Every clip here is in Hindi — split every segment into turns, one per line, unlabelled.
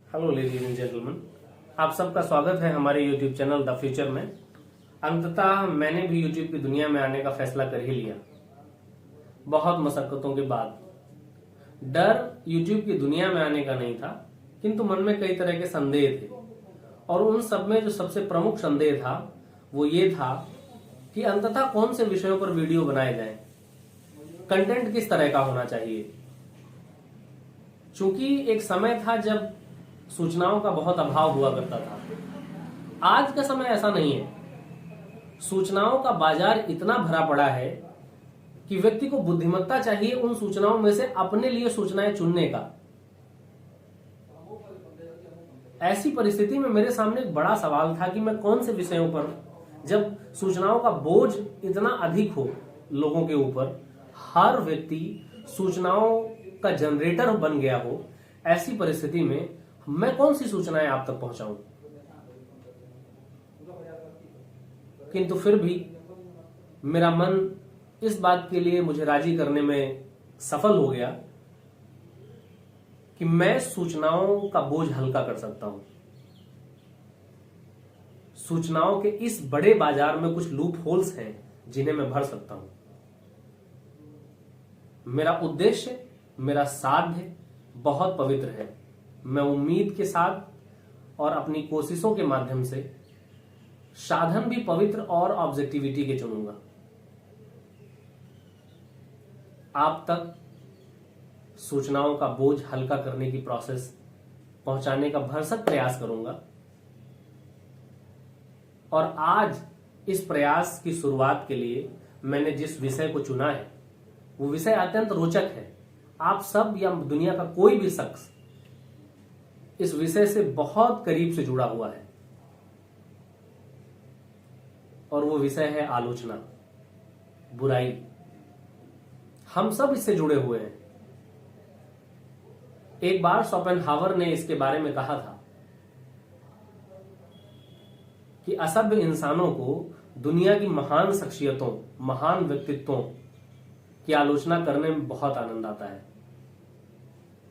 हेलो लेडीज एंड जेंटलमैन, आप सबका स्वागत है हमारे यूट्यूब चैनल द फ्यूचर में। अंततः मैंने भी यूट्यूब की दुनिया में आने का फैसला कर ही लिया, बहुत मशक्कतों के बाद। डर यूट्यूब की दुनिया में आने का नहीं था, किंतु मन में कई तरह के संदेह थे। और उन सब में जो सबसे प्रमुख संदेह था वो ये था कि अंततः कौन से विषयों पर वीडियो बनाए जाएं, कंटेंट किस तरह का होना चाहिए। चूंकि एक समय था जब सूचनाओं का बहुत अभाव हुआ करता था, आज का समय ऐसा नहीं है। सूचनाओं का बाजार इतना भरा पड़ा है कि व्यक्ति को बुद्धिमत्ता चाहिए उन सूचनाओं में से अपने लिए सूचनाएं चुनने का। ऐसी परिस्थिति में मेरे सामने एक बड़ा सवाल था कि मैं कौन से विषयों पर, जब सूचनाओं का बोझ इतना अधिक हो लोगों के ऊपर, हर व्यक्ति सूचनाओं का जनरेटर बन गया हो, ऐसी परिस्थिति में मैं कौन सी सूचनाएं आप तक पहुंचाऊं। किंतु फिर भी मेरा मन इस बात के लिए मुझे राजी करने में सफल हो गया कि मैं सूचनाओं का बोझ हल्का कर सकता हूं। सूचनाओं के इस बड़े बाजार में कुछ लूप होल्स हैं जिन्हें मैं भर सकता हूं। मेरा उद्देश्य, मेरा साध्य बहुत पवित्र है। मैं उम्मीद के साथ और अपनी कोशिशों के माध्यम से साधन भी पवित्र और ऑब्जेक्टिविटी के चुनूंगा। आप तक सूचनाओं का बोझ हल्का करने की प्रोसेस पहुंचाने का भरसक प्रयास करूंगा। और आज इस प्रयास की शुरुआत के लिए मैंने जिस विषय को चुना है वो विषय अत्यंत रोचक है। आप सब या दुनिया का कोई भी शख्स इस विषय से बहुत करीब से जुड़ा हुआ है, और वो विषय है आलोचना, बुराई। हम सब इससे जुड़े हुए हैं। एक बार शोपेनहावर ने इसके बारे में कहा था कि असभ्य इंसानों को दुनिया की महान शख्सियतों, महान व्यक्तित्वों की आलोचना करने में बहुत आनंद आता है।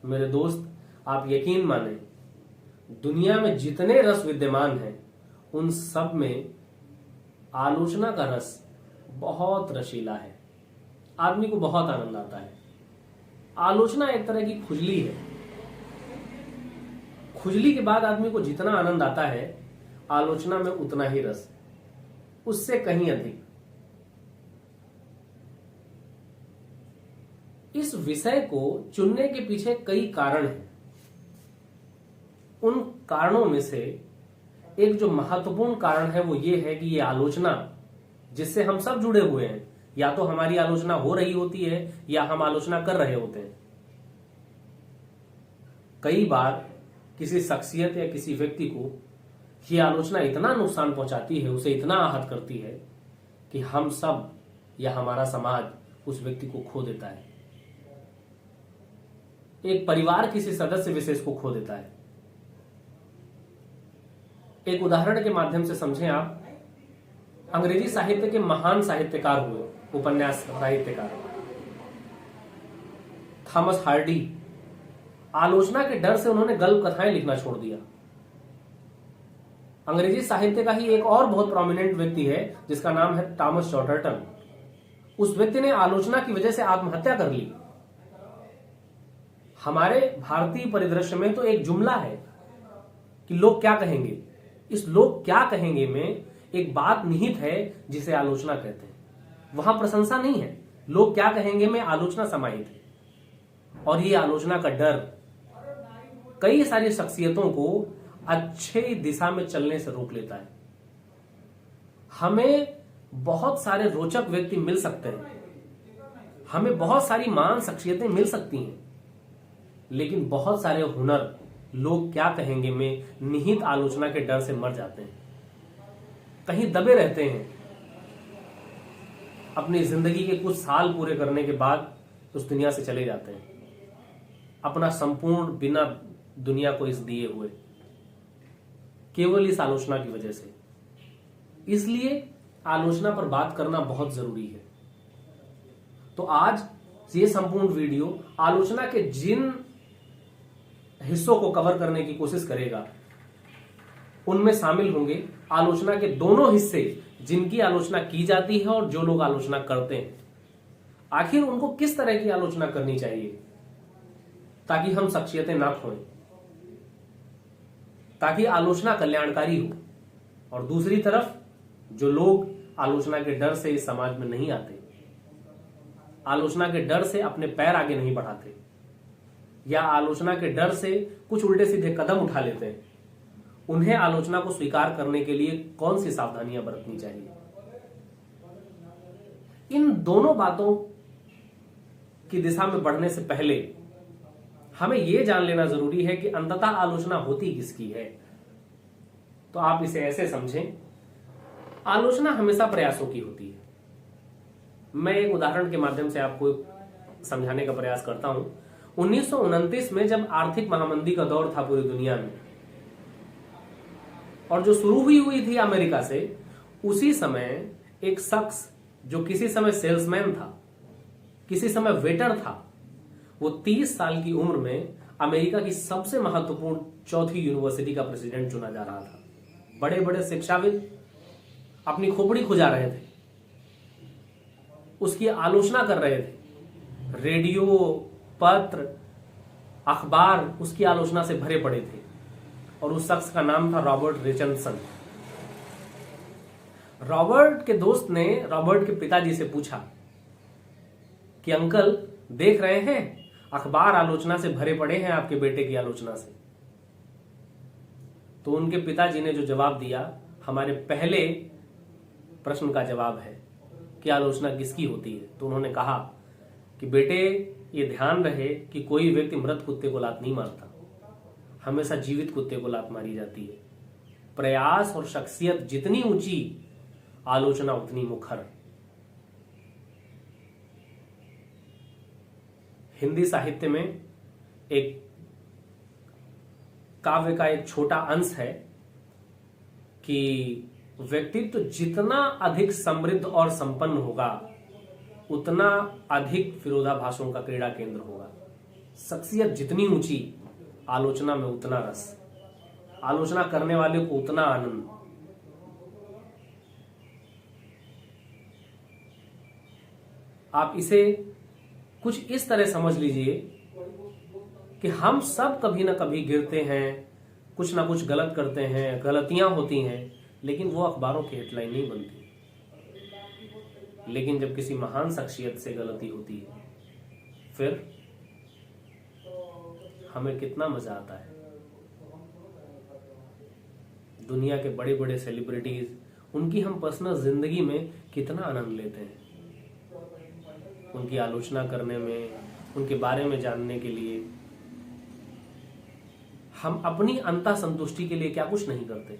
मेरे दोस्त, आप यकीन माने, दुनिया में जितने रस विद्यमान हैं उन सब में आलोचना का रस बहुत रसीला है। आदमी को बहुत आनंद आता है। आलोचना एक तरह की खुजली है। खुजली के बाद आदमी को जितना आनंद आता है, आलोचना में उतना ही रस, उससे कहीं अधिक। इस विषय को चुनने के पीछे कई कारण हैं। उन कारणों में से एक जो महत्वपूर्ण कारण है वो ये है कि ये आलोचना जिससे हम सब जुड़े हुए हैं, या तो हमारी आलोचना हो रही होती है या हम आलोचना कर रहे होते हैं। कई बार किसी शख्सियत या किसी व्यक्ति को ये आलोचना इतना नुकसान पहुंचाती है, उसे इतना आहत करती है कि हम सब या हमारा समाज उस व्यक्ति को खो देता है। एक परिवार किसी सदस्य विशेष को खो देता है। एक उदाहरण के माध्यम से समझें आप। अंग्रेजी साहित्य के महान साहित्यकार हुए, उपन्यास साहित्यकार थॉमस हार्डी। आलोचना के डर से उन्होंने गल्प कथाएं लिखना छोड़ दिया। अंग्रेजी साहित्य का ही एक और बहुत प्रोमिनेंट व्यक्ति है जिसका नाम है थॉमस चॉटर्टन। उस व्यक्ति ने आलोचना की वजह से आत्महत्या कर ली। हमारे भारतीय परिदृश्य में तो एक जुमला है कि लोग क्या कहेंगे। इस लोग क्या कहेंगे में एक बात निहित है जिसे आलोचना कहते हैं। वहां प्रशंसा नहीं है, लोग क्या कहेंगे में आलोचना समाहित है। और ये आलोचना का डर कई सारी शख्सियतों को अच्छे दिशा में चलने से रोक लेता है। हमें बहुत सारे रोचक व्यक्ति मिल सकते हैं, हमें बहुत सारी महान शख्सियतें मिल सकती हैं, लेकिन बहुत सारे हुनर लोग क्या कहेंगे में निहित आलोचना के डर से मर जाते हैं, कहीं दबे रहते हैं। अपनी जिंदगी के कुछ साल पूरे करने के बाद उस दुनिया से चले जाते हैं, अपना संपूर्ण बिना दुनिया को इस दिए हुए, केवल इस आलोचना की वजह से। इसलिए आलोचना पर बात करना बहुत जरूरी है। तो आज ये संपूर्ण वीडियो आलोचना के जिन हिस्सों को कवर करने की कोशिश करेगा, उनमें शामिल होंगे आलोचना के दोनों हिस्से, जिनकी आलोचना की जाती है और जो लोग आलोचना करते हैं। आखिर उनको किस तरह की आलोचना करनी चाहिए ताकि हम शख्सियतें ना खोएं, ताकि आलोचना कल्याणकारी हो, और दूसरी तरफ जो लोग आलोचना के डर से इस समाज में नहीं आते, आलोचना के डर से अपने पैर आगे नहीं बढ़ाते, या आलोचना के डर से कुछ उल्टे सीधे कदम उठा लेते हैं, उन्हें आलोचना को स्वीकार करने के लिए कौन सी सावधानियां बरतनी चाहिए। इन दोनों बातों की दिशा में बढ़ने से पहले हमें यह जान लेना जरूरी है कि अंततः आलोचना होती किसकी है। तो आप इसे ऐसे समझें, आलोचना हमेशा प्रयासों की होती है। मैं एक उदाहरण के माध्यम से आपको समझाने का प्रयास करता हूं। 1929 में जब आर्थिक महामंदी का दौर था पूरी दुनिया में, और जो शुरू हुई थी अमेरिका से, उसी समय एक शख्स जो किसी समय सेल्समैन था, किसी समय वेटर था, वो 30 साल की उम्र में अमेरिका की सबसे महत्वपूर्ण चौथी यूनिवर्सिटी का प्रेसिडेंट चुना जा रहा था। बड़े बड़े शिक्षाविद अपनी खोपड़ी खुजा रहे थे, उसकी आलोचना कर रहे थे। रेडियो, पत्र, अखबार उसकी आलोचना से भरे पड़े थे, और उस शख्स का नाम था रॉबर्ट रिचर्डसन। रॉबर्ट के दोस्त ने रॉबर्ट के पिताजी से पूछा कि अंकल, देख रहे हैं अखबार आलोचना से भरे पड़े हैं आपके बेटे की आलोचना से। तो उनके पिताजी ने जो जवाब दिया, हमारे पहले प्रश्न का जवाब है कि आलोचना किसकी होती है। तो उन्होंने कहा कि बेटे, ये ध्यान रहे कि कोई व्यक्ति मृत कुत्ते को लात नहीं मारता, हमेशा जीवित कुत्ते को लात मारी जाती है। प्रयास और शख्सियत जितनी ऊंची, आलोचना उतनी मुखर। हिंदी साहित्य में एक काव्य का एक छोटा अंश है कि व्यक्तित्व जितना अधिक समृद्ध और संपन्न होगा, उतना अधिक विरोधाभासों का क्रीड़ा केंद्र होगा। शख्सियत जितनी ऊंची, आलोचना में उतना रस, आलोचना करने वाले को उतना आनंद। आप इसे कुछ इस तरह समझ लीजिए कि हम सब कभी ना कभी गिरते हैं, कुछ ना कुछ गलत करते हैं, गलतियां होती हैं, लेकिन वो अखबारों की हेडलाइन नहीं बनती। लेकिन जब किसी महान शख्सियत से गलती होती है, फिर हमें कितना मजा आता है। दुनिया के बड़े बड़े सेलिब्रिटीज, उनकी हम पर्सनल जिंदगी में कितना आनंद लेते हैं, उनकी आलोचना करने में, उनके बारे में जानने के लिए। हम अपनी अंतः संतुष्टि के लिए क्या कुछ नहीं करते,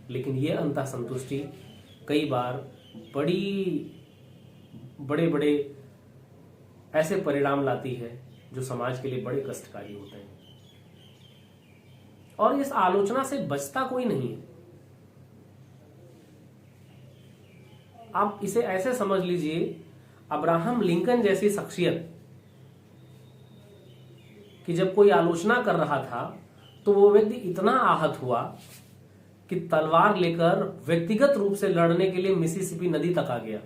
लेकिन ये अंतः संतुष्टि कई बार बड़े बड़े ऐसे परिणाम लाती है जो समाज के लिए बड़े कष्टकारी होते हैं। और इस आलोचना से बचता कोई नहीं है। आप इसे ऐसे समझ लीजिए, अब्राहम लिंकन जैसी शख्सियत कि जब कोई आलोचना कर रहा था तो वो व्यक्ति इतना आहत हुआ कि तलवार लेकर व्यक्तिगत रूप से लड़ने के लिए मिसिसिपी नदी तक आ गया।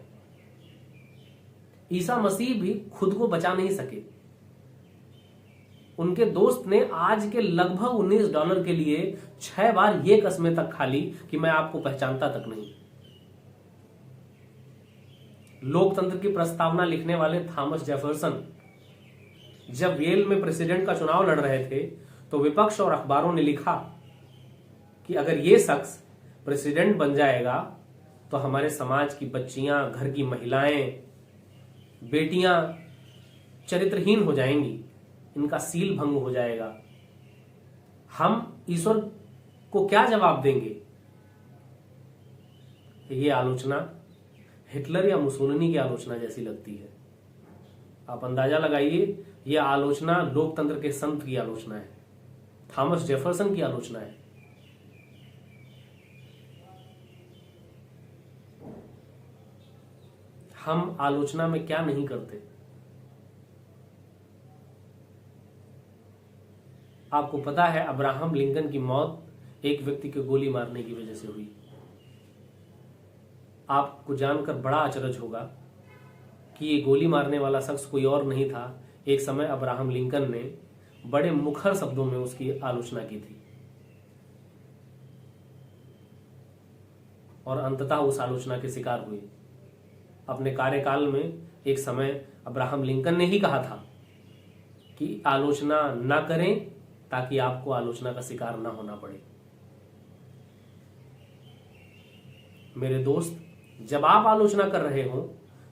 ईसा मसीह भी खुद को बचा नहीं सके। उनके दोस्त ने आज के लगभग $19 के लिए 6 बार ये कस्में तक खा ली कि मैं आपको पहचानता तक नहीं। लोकतंत्र की प्रस्तावना लिखने वाले थॉमस जेफरसन जब येल में प्रेसिडेंट का चुनाव लड़ रहे थे तो विपक्ष और अखबारों ने लिखा कि अगर ये शख्स प्रेसिडेंट बन जाएगा तो हमारे समाज की बच्चियां, घर की महिलाएं, बेटियां चरित्रहीन हो जाएंगी, इनका सील भंग हो जाएगा। हम ईश्वर को क्या जवाब देंगे? ये आलोचना हिटलर या मुसोलिनी की आलोचना जैसी लगती है। आप अंदाजा लगाइए, यह आलोचना लोकतंत्र के संत की आलोचना है, थॉमस जेफरसन की आलोचना है। हम आलोचना में क्या नहीं करते। आपको पता है अब्राहम लिंकन की मौत एक व्यक्ति के गोली मारने की वजह से हुई। आपको जानकर बड़ा अचरज होगा कि ये गोली मारने वाला शख्स कोई और नहीं था। एक समय अब्राहम लिंकन ने बड़े मुखर शब्दों में उसकी आलोचना की थी और अंततः उस आलोचना के शिकार हुए। अपने कार्यकाल में एक समय अब्राहम लिंकन ने ही कहा था कि आलोचना ना करें ताकि आपको आलोचना का शिकार ना होना पड़े। मेरे दोस्त, जब आप आलोचना कर रहे हो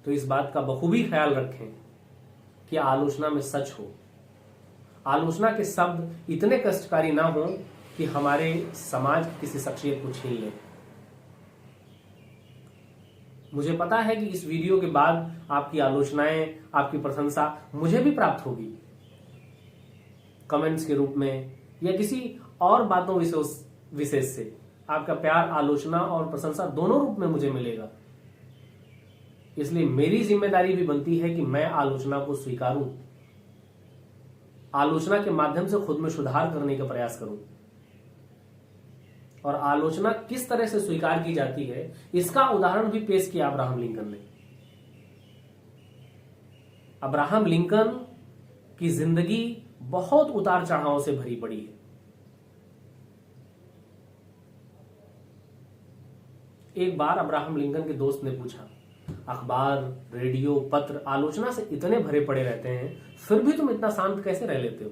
तो इस बात का बखूबी ख्याल रखें कि आलोचना में सच हो। आलोचना के शब्द इतने कष्टकारी ना हो कि हमारे समाज की किसी शख्सियत को छीन ले। मुझे पता है कि इस वीडियो के बाद आपकी आलोचनाएं, आपकी प्रशंसा मुझे भी प्राप्त होगी, कमेंट्स के रूप में या किसी और बातों विशेष से। आपका प्यार, आलोचना और प्रशंसा दोनों रूप में मुझे मिलेगा। इसलिए मेरी जिम्मेदारी भी बनती है कि मैं आलोचना को स्वीकारूं, आलोचना के माध्यम से खुद में सुधार करने का प्रयास करूं। और आलोचना किस तरह से स्वीकार की जाती है इसका उदाहरण भी पेश किया अब्राहम लिंकन ने। अब्राहम लिंकन की जिंदगी बहुत उतार चढ़ावों से भरी पड़ी है। एक बार अब्राहम लिंकन के दोस्त ने पूछा, अखबार, रेडियो, पत्र आलोचना से इतने भरे पड़े रहते हैं, फिर भी तुम इतना शांत कैसे रह लेते हो?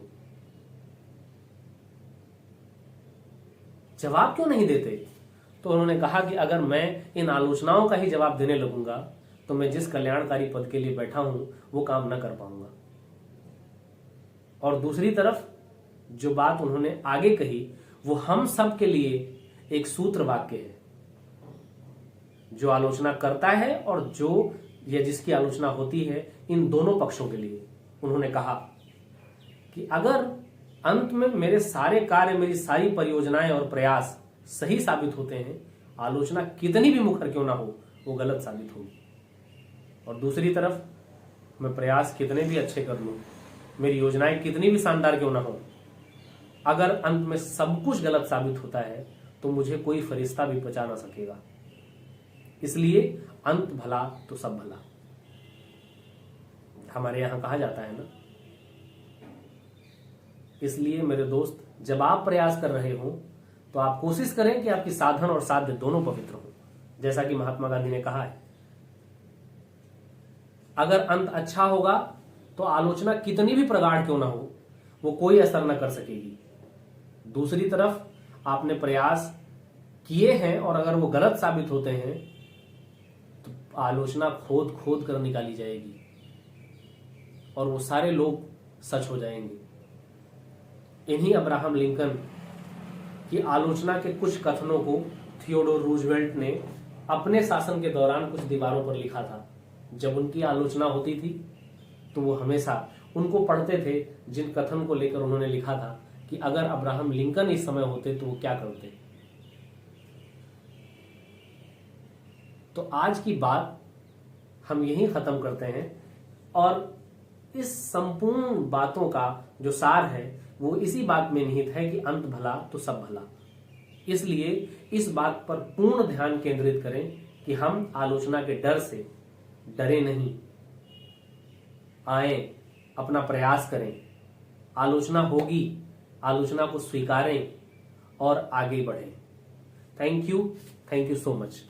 जवाब क्यों नहीं देते? तो उन्होंने कहा कि अगर मैं इन आलोचनाओं का ही जवाब देने लगूंगा तो मैं जिस कल्याणकारी पद के लिए बैठा हूं वो काम न कर पाऊंगा। और दूसरी तरफ जो बात उन्होंने आगे कही वो हम सब के लिए एक सूत्र वाक्य है, जो आलोचना करता है और जो या जिसकी आलोचना होती है, इन दोनों पक्षों के लिए। उन्होंने कहा कि अगर अंत में मेरे सारे कार्य, मेरी सारी परियोजनाएं और प्रयास सही साबित होते हैं, आलोचना कितनी भी मुखर क्यों ना हो वो गलत साबित होगी। और दूसरी तरफ मैं प्रयास कितने भी अच्छे कर लूं, मेरी योजनाएं कितनी भी शानदार क्यों ना हो, अगर अंत में सब कुछ गलत साबित होता है तो मुझे कोई फरिश्ता भी बचा ना सकेगा। इसलिए अंत भला तो सब भला, हमारे यहां कहा जाता है ना। इसलिए मेरे दोस्त, जब आप प्रयास कर रहे हो तो आप कोशिश करें कि आपकी साधन और साध्य दोनों पवित्र हो, जैसा कि महात्मा गांधी ने कहा है। अगर अंत अच्छा होगा तो आलोचना कितनी भी प्रगाढ़ क्यों ना हो वो कोई असर न कर सकेगी। दूसरी तरफ आपने प्रयास किए हैं और अगर वो गलत साबित होते हैं तो आलोचना खोद खोद कर निकाली जाएगी और वो सारे लोग सच हो जाएंगे। इन्हीं अब्राहम लिंकन की आलोचना के कुछ कथनों को थियोडोर रूजवेल्ट ने अपने शासन के दौरान कुछ दीवारों पर लिखा था। जब उनकी आलोचना होती थी तो वो हमेशा उनको पढ़ते थे जिन कथन को लेकर उन्होंने लिखा था कि अगर अब्राहम लिंकन इस समय होते तो वो क्या करते। तो आज की बात हम यहीं खत्म करते हैं और इस संपूर्ण बातों का जो सार है वो इसी बात में निहित है कि अंत भला तो सब भला। इसलिए इस बात पर पूर्ण ध्यान केंद्रित करें कि हम आलोचना के डर से डरे नहीं, आए, अपना प्रयास करें। आलोचना होगी, आलोचना को स्वीकारें और आगे बढ़ें। Thank you so much.